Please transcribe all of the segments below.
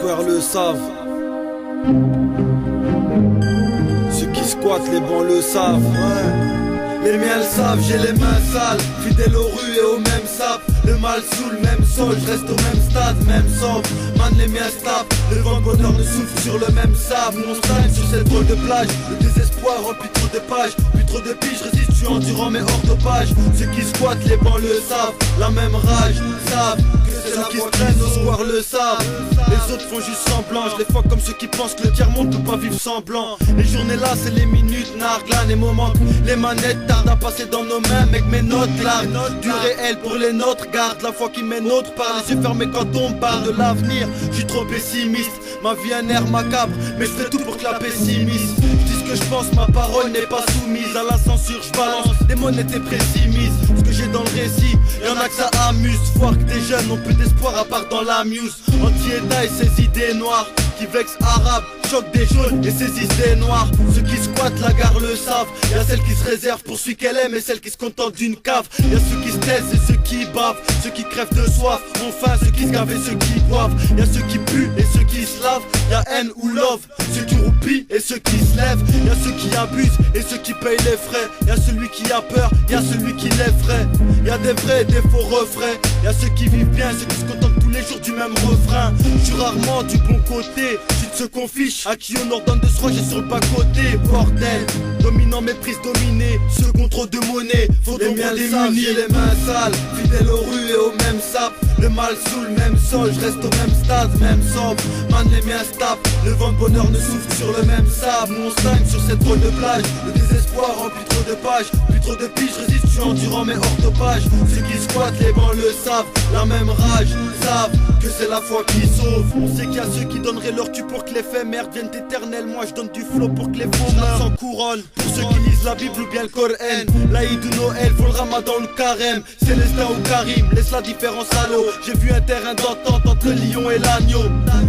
square le savent. Ceux qui squattent les bancs le savent. Les miens le savent, j'ai les mains sales, fidèle aux rues et au même sap. Le mal sous le même sol, je reste au même stade, même sobre. Man, les miens se tapent, le vent de bonheur ne souffle sur le même sable. On stagne sur cette drôle de plage, le désespoir remplit trop de pages. Plus trop de piges, résiste, je suis endurant mais hors dopage. Ceux qui squattent les bancs le savent, la même rage, savent que c'est ceux qui se traînent au square le savent. Les autres font juste semblant, je les fuck comme ceux qui pensent que le tiers-monde peut pas vivre sans blanc. Les journées là, c'est les minutes, narglan et moments. Les manettes tardent à passer dans nos mains, mec, mes notes là. Du réel pour les nôtres, garde la foi qui met notre par les yeux fermés quand on parle de l'avenir. Je suis trop pessimiste, ma vie un air macabre, mais je ferai tout pour que la pessimiste. Je dis ce que je pense, ma parole n'est pas soumise à la censure, je balance des monnaies et précimise. Ce que j'ai dans le récit, y'en a que ça amuse. Voir que des jeunes n'ont plus d'espoir à part dans la muse. Anti-État et ses idées noires qui vexent arabes, choquent des jaunes et saisissent des noirs. Ceux qui squattent la gare le savent. Y'a celle qui se réserve pour celui qu'elle aime et celle qui se contente d'une cave. Y'a ceux qui se taisent et ceux qui bavent, ceux qui crèvent de soif, ont faim, ceux qui se gavent et ceux qui boivent. Y'a ceux qui puent et ceux qui se lavent. Y'a haine ou love, ceux qui roupillent et ceux qui se lèvent. Y'a ceux qui abusent et ceux qui payent les frais. Y'a celui qui a peur, y'a celui qui l'effraie. Y'a des vrais et des faux refrains. Y'a ceux qui vivent bien, ceux qui se contentent tous les jours du même refrain. Je suis rarement du bon côté, je suis de ceux qu'on fiche, à qui on ordonne de se ranger sur le bas-côté. Bordel, dominant méprise dominé, ceux contre trop de monnaie, faut les miens démunis. J'ai les mains sales, fidèle aux rues et au même sap. Le mal sous le même sol, je reste au même stade, même sobre. Man, les miens se tapent, le vent de bonheur ne souffle sur le même sable. Nous on stagne sur cette drôle de plage, le désespoir remplit trop de pages. Plus trop de piges, je résiste, je suis endurant mais hors dopage. Ceux qui squattent les bancs le savent, la même rage, savent que c'est la foi qui sauve. On sait qu'il y a ceux qui donneraient leur tue pour que l'éphémère vienne éternel. Moi je donne du flow pour que les faux meurent sans couronne. Pour ceux qui lisent la Bible ou bien le Coran, l'Aïd ou Noël, faut le Ramadan ou le Carême, Célestin ou Karim, laisse la différence à l'eau. J'ai vu un terrain d'entente entre le lion et l'agneau,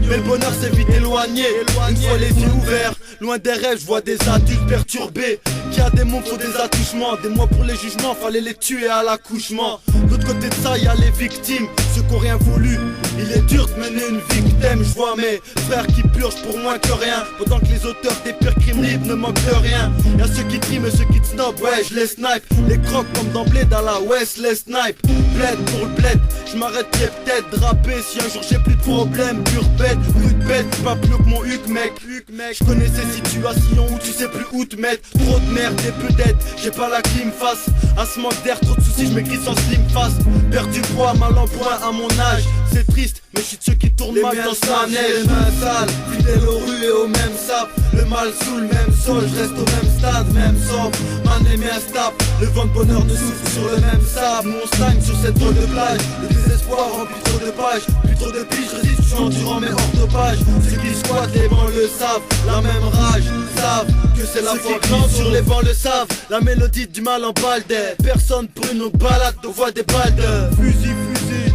mais le bonheur s'est vite éloigné. Une fois les yeux ouverts, loin des rêves, je vois des adultes perturbés. Qui a des mots pour des attouchements, des mois pour les jugements, fallait les tuer à l'accouchement. De l'autre côté de ça, y'a les victimes, ceux qui ont rien voulu. Il est dur de mener une victime, je vois mes frères qui purgent pour moins que rien. Pendant que les auteurs des pires crimes libres ne manquent de rien. Y'a ceux qui triment et ceux qui te snob, ouais je les snipe. Les crocs comme dans Bled à la West, les snipe. Bled pour le bled, je m'arrêterai peut-être draper si un jour j'ai plus de problème. Pure bête, rude bête, pas plus que mon huc mec. Je connais ces situations où tu sais plus où te mettre. Trop de merde et peut-être, j'ai pas la clim face à ce manque d'air, trop de soucis, je m'écris sans slim face. Perdu poids, mal en point à mon âge, c'est triste, mais je suis de ceux qui tournent mal dans sa neige. Les mains sales, fidèle aux rues et au même sap. Le mal sous le même sol, je reste au même stade, même sobre. Man, les miens se tapent, le vent de bonheur ne souffle sur le même sable. Nous on stagne sur cette drôle de plage, le désespoir remplit trop de pages. Plus trop de piges, je résiste, je suis endurant mais hors dopage. Ceux qui squattent les bancs le savent, la même rage, savent que c'est la foi qui sur les bancs le savent. La mélodie du mal en balde, personne pour une autre balade, on voit des balles de fusil,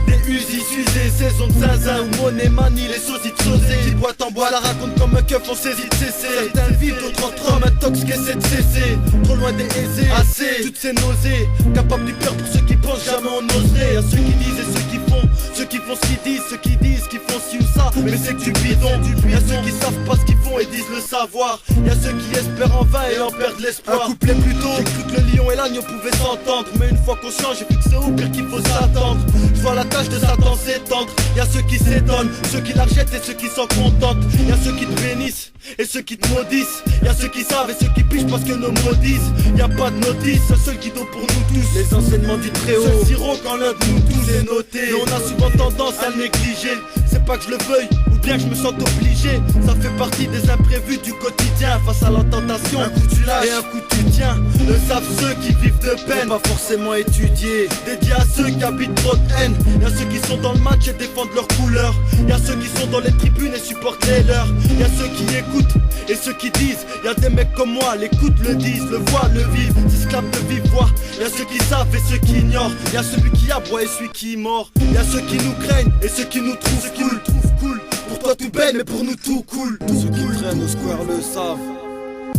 des usines usées, saison de zinzin ou monnaie manie, les sosies de sausé. Qui boîte en bois la raconte comme un keuf, on saisit de cesser. Certains vivent, d'autres en trompe, un tox qui essaie de cesser. Trop loin des aisés, assez, toutes ces nausées. Capable du cœur pour ceux qui pensent, jamais on oserait. Y'a ceux qui disent et ceux qui font, ceux qui font ce qu'ils disent, ceux qui disent qu'ils font ci ou ça, mais c'est que du bidon. Y'a ceux qui savent pas ce qu'ils font et disent le savoir. Y'a ceux qui espèrent en vain et en perdent l'espoir. Un couplet plus tôt, j'ai cru que le lion et l'agneau pouvaient s'entendre, mais une fois conscient, j'ai vu que c'est au pire qu'il faut s'attendre. Je vois la tâche de Satan s'étendre. Y'a ceux qui s'étonnent, ceux qui la jettent et ceux qui s'en contentent. Y'a ceux qui te bénissent et ceux qui te maudissent. Y'a ceux qui savent et ceux qui pichent parce que nos mots disent. Y'a pas de notice, un seul guide pour nous tous. Les enseignements du Très-Haut, seul sirop quand l'un de nous tous est noté. Mais on a souvent tendance à le négliger. C'est pas que je le veuille ou bien que je me sente obligé. Ça fait partie des imprévus du quotidien. Face à la tentation, un coup tu lâches et un coup tu tiens. Le savent ceux qui vivent de peine, pas forcément étudier. Dédié à ceux qui habitent trop de haine. Y'a ceux qui sont dans le match et défendent leur couleur. Y'a ceux qui sont dans les tribunes et supportent les leurs. Y'a ceux qui écoutent et ceux qui disent. Y'a des mecs comme moi, l'écoutent, le disent, le voient, le vivent, s'esclavent de vive voix. Y'a ceux qui savent et ceux qui ignorent. Y'a celui qui aboie et celui qui mord. Y'a ceux qui nous craignent et ceux qui nous trouvent cool. Pour toi tout belle mais pour nous tout cool. Ceux qui traînent au square le savent.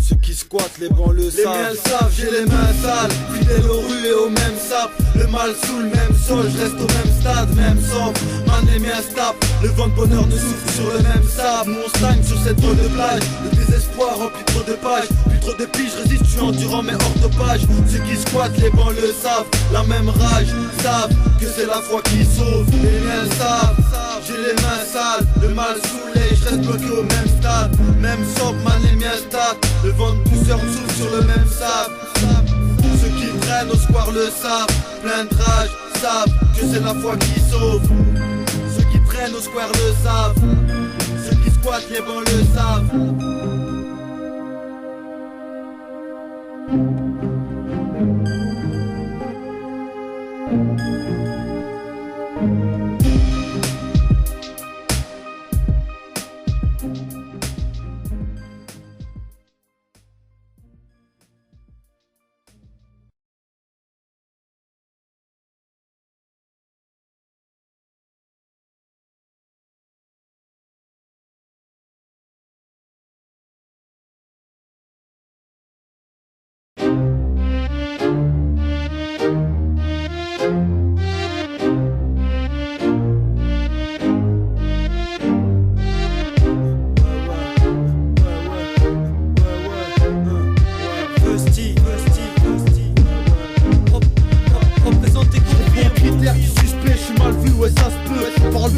Ceux qui qui squattent les banlieues savent. Les miens le savent, j'ai les mains sales, fidèle aux rues et au même sap. Le mal sous le même sol, je reste au même stade, même sombre. Man, les miens se tapent, le vent de bonheur ne souffle sur le même sable. Nous on stagne sur cette drôle de plage, le désespoir remplit trop de pages. Plus trop de piges, je résiste, je suis endurant mais hors de page. Ceux qui squattent les banlieues savent, la même rage, savent que c'est la foi qui sauve. Les miens le savent, j'ai les mains sales, le mal saoulé, je reste bloqué au même stade. Même sobre, man, les miens statent, le vent de douceur me souffle sur le même sable. Ceux qui traînent au square le savent, plein de rage, savent que c'est la foi qui sauve. Ceux qui traînent au square le savent, ceux qui squattent les bancs le savent.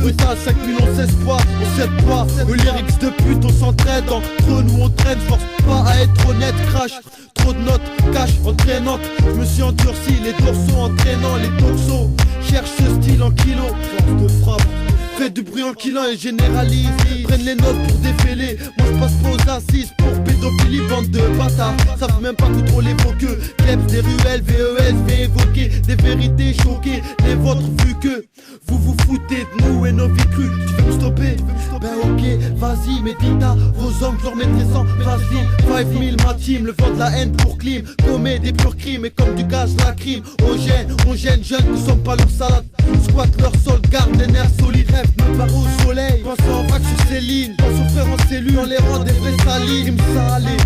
Brutal, 5000 on s'espoir, on s'aide pas. Le lyrics de pute, on s'entraide. Entre nous on traîne, force pas à être honnête. Crash, trop de notes, cash entraînante. Je me suis endurci, les dorsaux entraînants, les dorsaux. Cherche ce style en kilo, force de frappe. Fais du bruit en killant et généralise. Prennent les notes pour défêler. Moi je passe pas aux assises pour pédophilie. Bande de bâtards, savent même pas contrôler vos queues. Kleps des ruelles, VES, vais évoquer des vérités choquées. Les vôtres vu que vous vous foutez de nous et nos vies crues. Tu veux me stopper? Ben ok, vas-y, médita. Vos hommes, je leur mettrai sans vaseline. 5000 ma team, le vent de la haine pour clim. Commet des purs crimes et comme du gaz la crime. On gêne jeunes, nous sommes pas leur salade. Squat leur sol, garde des nerfs solides. Rêve me barre au soleil, pense en vague sur ces lignes. Pense aux frères en cellule, dans les rangs des vrais salines. Crime salé.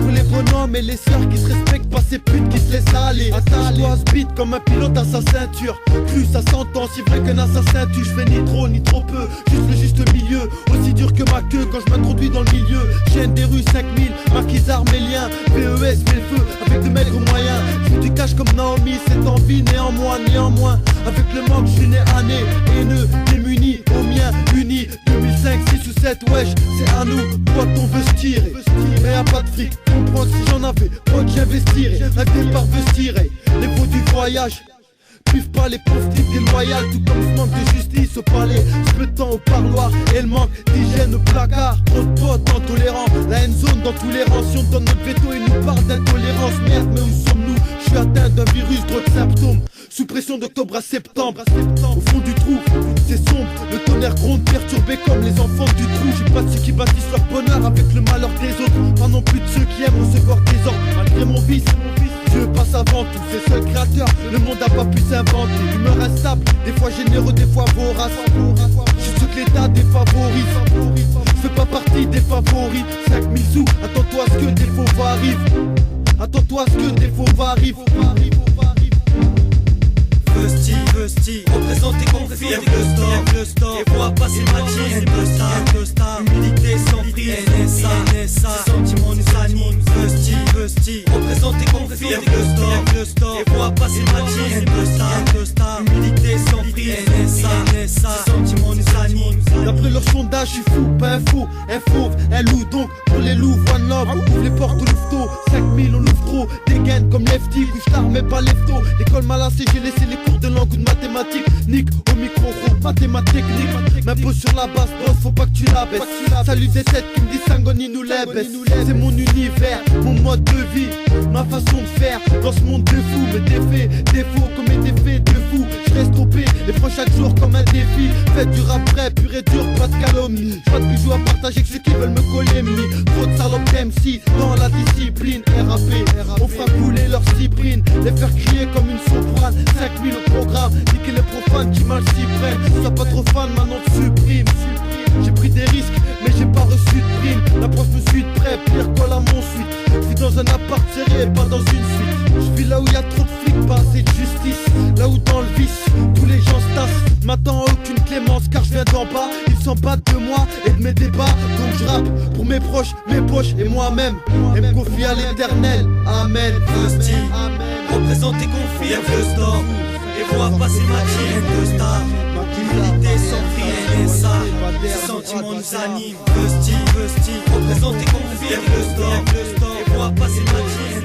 Pour les bonhommes et les sœurs qui se respectent, pas ces putes qui se laissent aller. Attache-toi à ce beat comme un pilote à sa ceinture. Cru, ça s'entend, si vrai qu'un assassin tue. Je fais ni trop ni trop peu, juste le juste milieu. Aussi dur que ma queue quand je m'introduis dans le milieu. Chaîne des rues 5000, maquis armélien. VES, met le feu avec de maigres moyens. Je fais du cash comme Naomi, cette envie néanmoins. Avec le manque, je suis né à nez, haineux, démuni, au mien, uni. 2005, 6 ou 7, wesh, c'est à nous, quoi qu'on veut se tirer. Mais y'a pas de fric, comprends que si j'en avais, moi que j'investirais. Un départ veut se tirer, les pots du voyage. Puissent pas les pauvres types déloyales, tout comme ce manque de justice au palais. Ce temps au parloir et le manque d'hygiène au placard. Trop de potes intolérants, la haine zone dans tous les rangs. Si on donne notre veto, ils nous parlent d'intolérance. Merde, mais où sommes-nous? Je suis atteint d'un virus, trop de symptômes. Sous pression d'octobre à septembre. Au fond du trou, c'est sombre. Le tonnerre gronde, perturbé comme les enfants du trou. J'ai pas de ceux qui bâtissent leur bonheur avec le malheur des autres. Pas non plus de ceux qui aiment recevoir des ordres. Malgré mon vice, Dieu passe avant tout, c'est seul créateur. Le monde a pas pu s'inventer. Humeur instable, des fois généreux, des fois vorace. Je suis ceux que l'état défavorise. Je fais pas partie des favoris. 5000 sous, attends-toi à ce que des faux arrivent. Attends-toi à ce que des faux arrivent. Vesti, représente et confirme le store, et vois passer ma team. Humilité sans prix, NSA, ces sentiments nous animent. Vesti, représente et confirme le store, et vois passer ma team. Humilité sans prix, NSA, ces sentiments nous animent. D'après leur sondage, je suis fou, pas un fou, un fauve, un loup. Donc pour les loups, one love, ouvre les portes au louveteau. 5000 on l'ouvre trop, dégaine comme lefty, couche tard mais pas lefto. L'école m'a lassé, j'ai laissé les cours de langue ou de mathématiques. Nick au micro, mathématiques technique. M'impose sur la basse, boss, faut pas que tu la baisses. Salut des têtes qui me disent Sangoni nous les baisse. C'est mon univers, mon mode de vie, ma façon de faire. Dans ce monde de fou, mes défaits, défauts comme mes défaits de fou. Je reste au P, et prends chaque jour comme un défi. Faites du rap vrai, pur et dur, pas de calomnie. Pas de bijoux à partager que ceux qui veulent me coller me. Trop de salopes MC dans la discipline. RAP, on fera couler leur cyprine. Les faire crier comme une soprane. 5000 au programme, niquer les profanes qui mal s'y prennent. Sois pas trop fan, maintenant te supprime. J'ai pris des risques, mais j'ai pas reçu de prime. L'approche me suis de près, pire colle à mon suite. Je vis dans un appart serré, pas dans une suite. Je vis là où y a trop de flics, pas assez de justice. Là où dans le vice, tous les gens se tassent. M'attends aucune clémence car je viens d'en bas. Ils s'en battent de moi et de mes débats. Donc je rappe pour mes proches, mes poches et moi-même. Et me confie à l'éternel, amen. Fusty, représente tes conflits, le store. Et vois passer ma team de star. L'humilité sans prix, NSA. Ces sentiments nous animent. Fusty, représente tes conflits, le store. Et vois passer ma team